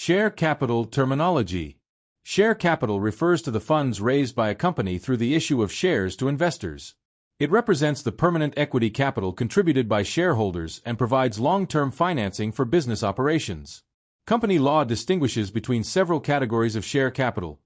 Share capital terminology. Share capital refers to the funds raised by a company through the issue of shares to investors. It represents the permanent equity capital contributed by shareholders and provides long-term financing for business operations. Company law distinguishes between several categories of share capital,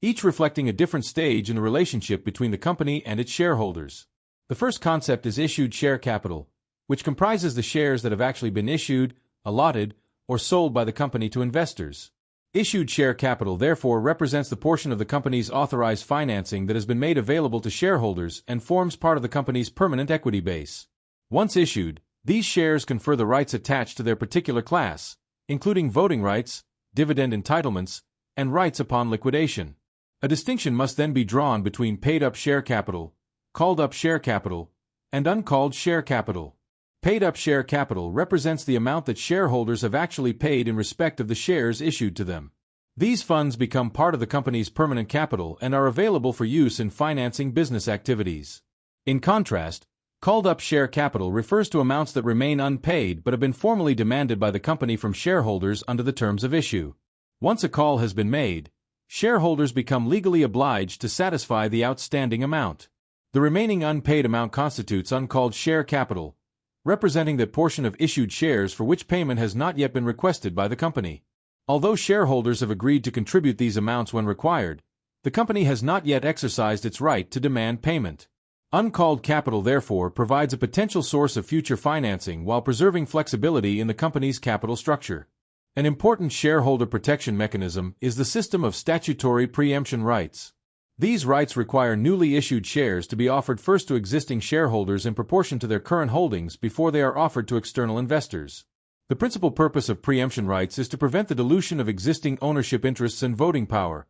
each reflecting a different stage in the relationship between the company and its shareholders. The first concept is issued share capital, which comprises the shares that have actually been issued, allotted, or sold by the company to investors. Issued share capital therefore represents the portion of the company's authorized financing that has been made available to shareholders and forms part of the company's permanent equity base. Once issued, these shares confer the rights attached to their particular class, including voting rights, dividend entitlements, and rights upon liquidation. A distinction must then be drawn between paid-up share capital, called-up share capital, and uncalled share capital. Paid-up share capital represents the amount that shareholders have actually paid in respect of the shares issued to them. These funds become part of the company's permanent capital and are available for use in financing business activities. In contrast, called-up share capital refers to amounts that remain unpaid but have been formally demanded by the company from shareholders under the terms of issue. Once a call has been made, shareholders become legally obliged to satisfy the outstanding amount. The remaining unpaid amount constitutes uncalled share capital, representing that portion of issued shares for which payment has not yet been requested by the company. Although shareholders have agreed to contribute these amounts when required, the company has not yet exercised its right to demand payment. Uncalled capital therefore provides a potential source of future financing while preserving flexibility in the company's capital structure. An important shareholder protection mechanism is the system of statutory preemption rights. These rights require newly issued shares to be offered first to existing shareholders in proportion to their current holdings before they are offered to external investors. The principal purpose of preemption rights is to prevent the dilution of existing ownership interests and voting power,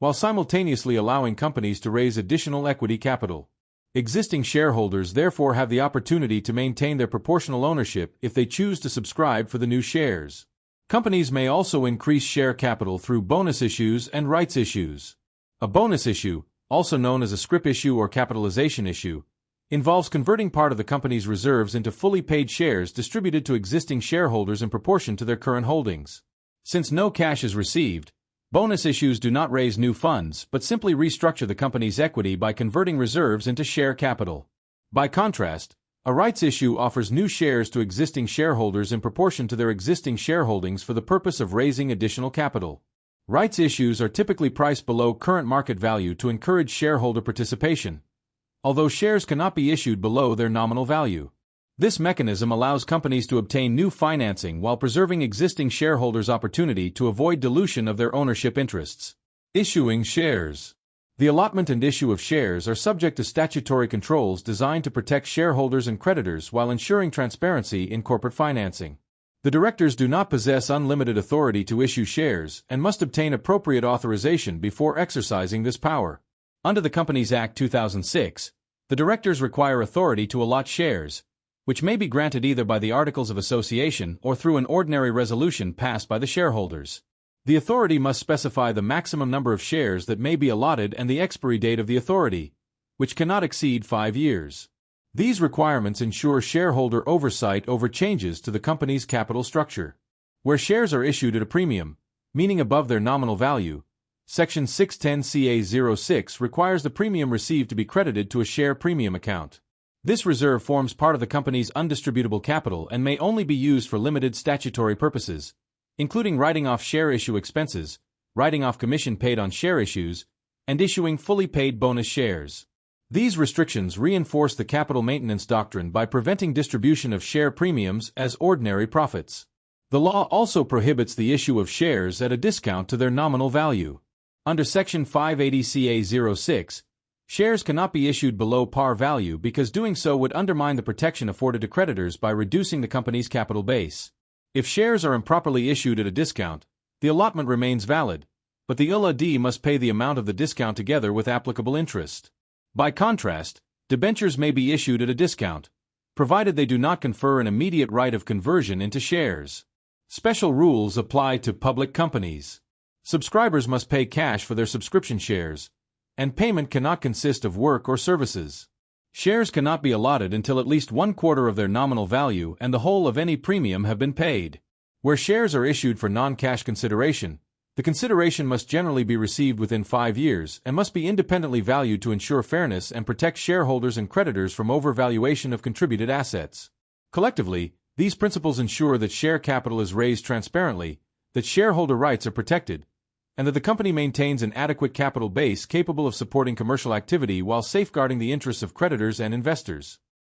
while simultaneously allowing companies to raise additional equity capital. Existing shareholders therefore have the opportunity to maintain their proportional ownership if they choose to subscribe for the new shares. Companies may also increase share capital through bonus issues and rights issues. A bonus issue, also known as a scrip issue or capitalization issue, involves converting part of the company's reserves into fully paid shares distributed to existing shareholders in proportion to their current holdings. Since no cash is received, bonus issues do not raise new funds but simply restructure the company's equity by converting reserves into share capital. By contrast, a rights issue offers new shares to existing shareholders in proportion to their existing shareholdings for the purpose of raising additional capital. Rights issues are typically priced below current market value to encourage shareholder participation, although shares cannot be issued below their nominal value. This mechanism allows companies to obtain new financing while preserving existing shareholders' opportunity to avoid dilution of their ownership interests. Issuing shares. The allotment and issue of shares are subject to statutory controls designed to protect shareholders and creditors while ensuring transparency in corporate financing. The directors do not possess unlimited authority to issue shares and must obtain appropriate authorization before exercising this power. Under the Companies Act 2006, the directors require authority to allot shares, which may be granted either by the Articles of Association or through an ordinary resolution passed by the shareholders. The authority must specify the maximum number of shares that may be allotted and the expiry date of the authority, which cannot exceed 5 years. These requirements ensure shareholder oversight over changes to the company's capital structure. Where shares are issued at a premium, meaning above their nominal value, Section 610 CA06 requires the premium received to be credited to a share premium account. This reserve forms part of the company's undistributable capital and may only be used for limited statutory purposes, including writing off share issue expenses, writing off commission paid on share issues, and issuing fully paid bonus shares. These restrictions reinforce the capital maintenance doctrine by preventing distribution of share premiums as ordinary profits. The law also prohibits the issue of shares at a discount to their nominal value. Under Section 580 CA06, shares cannot be issued below par value because doing so would undermine the protection afforded to creditors by reducing the company's capital base. If shares are improperly issued at a discount, the allotment remains valid, but the ILA-D must pay the amount of the discount together with applicable interest. By contrast, debentures may be issued at a discount, provided they do not confer an immediate right of conversion into shares. Special rules apply to public companies. Subscribers must pay cash for their subscription shares, and payment cannot consist of work or services. Shares cannot be allotted until at least 1/4 of their nominal value and the whole of any premium have been paid. Where shares are issued for non-cash consideration, the consideration must generally be received within 5 years and must be independently valued to ensure fairness and protect shareholders and creditors from overvaluation of contributed assets. Collectively, these principles ensure that share capital is raised transparently, that shareholder rights are protected, and that the company maintains an adequate capital base capable of supporting commercial activity while safeguarding the interests of creditors and investors.